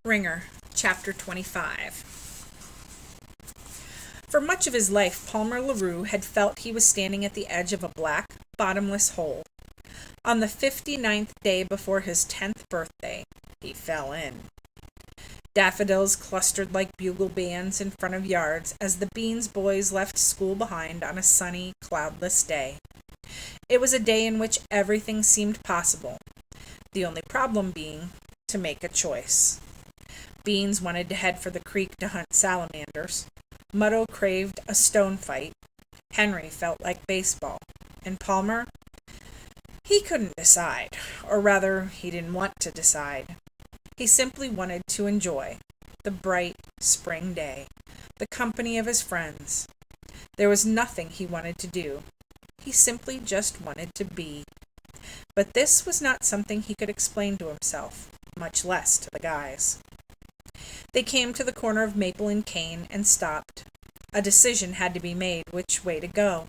Wringer Chapter 25. For much of his life, Palmer LaRue had felt he was standing at the edge of a black, bottomless hole. On the 59th day before his 10th birthday, he fell in. Daffodils clustered like bugle bands in front of yards as the Beans boys left school behind on a sunny, cloudless day. It was a day in which everything seemed possible, the only problem being to make a choice. Beans wanted to head for the creek to hunt salamanders. Mutto craved a stone fight. Henry felt like baseball. And Palmer? He couldn't decide, or rather, he didn't want to decide. He simply wanted to enjoy the bright spring day, the company of his friends. There was nothing he wanted to do. He simply just wanted to be. But this was not something he could explain to himself, much less to the guys. They came to the corner of Maple and Cane and stopped. A decision had to be made which way to go.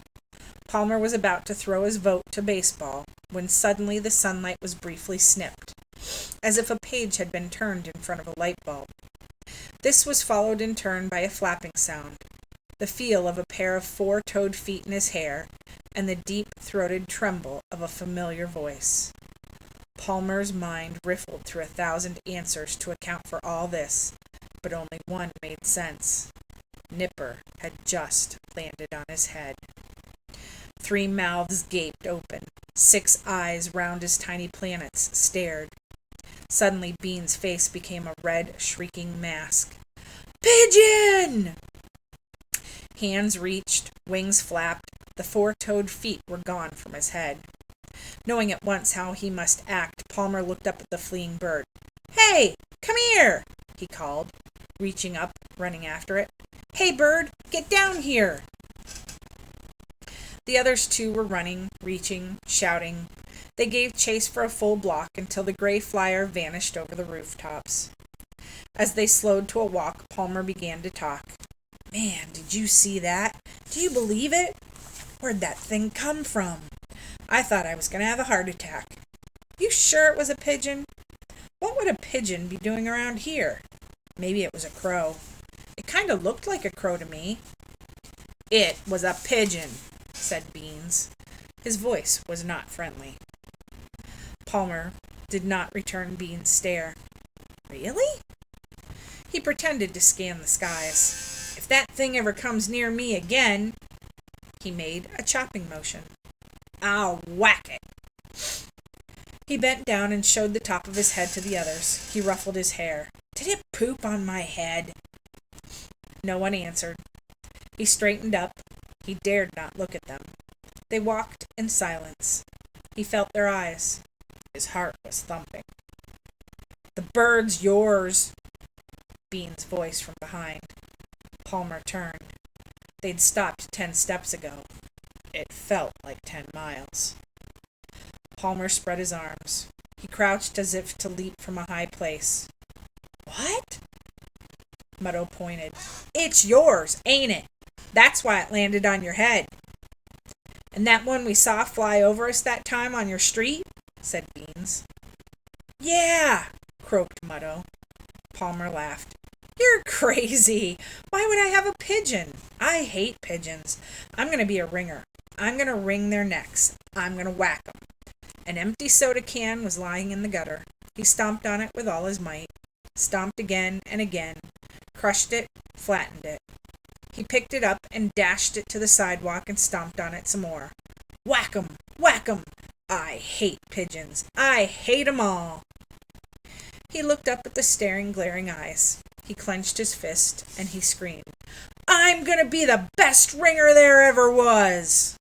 Palmer was about to throw his vote to baseball when suddenly the sunlight was briefly snipped, as if a page had been turned in front of a light bulb. This was followed in turn by a flapping sound, the feel of a pair of four-toed feet in his hair, and the deep-throated tremble of a familiar voice. Palmer's mind riffled through 1,000 answers to account for all this, but only one made sense. Nipper had just landed on his head. 3 mouths gaped open. 6 eyes round his tiny planets stared. Suddenly Bean's face became a red, shrieking mask. "Pigeon!" Hands reached, wings flapped, the 4-toed feet were gone from his head. Knowing at once how he must act, Palmer looked up at the fleeing bird. "Hey, come here!" he called, reaching up, running after it. "Hey, bird, get down here!" The others too were running, reaching, shouting. They gave chase for a full block until the gray flyer vanished over the rooftops. As they slowed to a walk, Palmer began to talk. "Man, did you see that? Do you believe it? Where'd that thing come from? I thought I was going to have a heart attack. You sure it was a pigeon? What would a pigeon be doing around here? Maybe it was a crow. It kind of looked like a crow to me." "It was a pigeon," said Beans. His voice was not friendly. Palmer did not return Beans' stare. "Really?" He pretended to scan the skies. "If that thing ever comes near me again," he made a chopping motion, "I'll whack it." He bent down and showed the top of his head to the others. He ruffled his hair. "Did it poop on my head?" No one answered. He straightened up. He dared not look at them. They walked in silence. He felt their eyes. His heart was thumping. "The bird's yours," Bean's voice from behind. Palmer turned. They'd stopped 10 steps ago. It felt like 10 miles. Palmer spread his arms. He crouched as if to leap from a high place. "What?" Mutto pointed. "It's yours, ain't it? That's why it landed on your head." "And that one we saw fly over us that time on your street?" said Beans. "Yeah," croaked Mutto. Palmer laughed. "You're crazy. Why would I have a pigeon? I hate pigeons. I'm going to be a ringer. I'm going to wring their necks. I'm going to whack 'em." An empty soda can was lying in the gutter. He stomped on it with all his might. Stomped again and again. Crushed it, flattened it. He picked it up and dashed it to the sidewalk and stomped on it some more. "Whack 'em! Whack 'em! I hate pigeons. I hate 'em all." He looked up at the staring, glaring eyes. He clenched his fist and he screamed, "I'm going to be the best ringer there ever was!"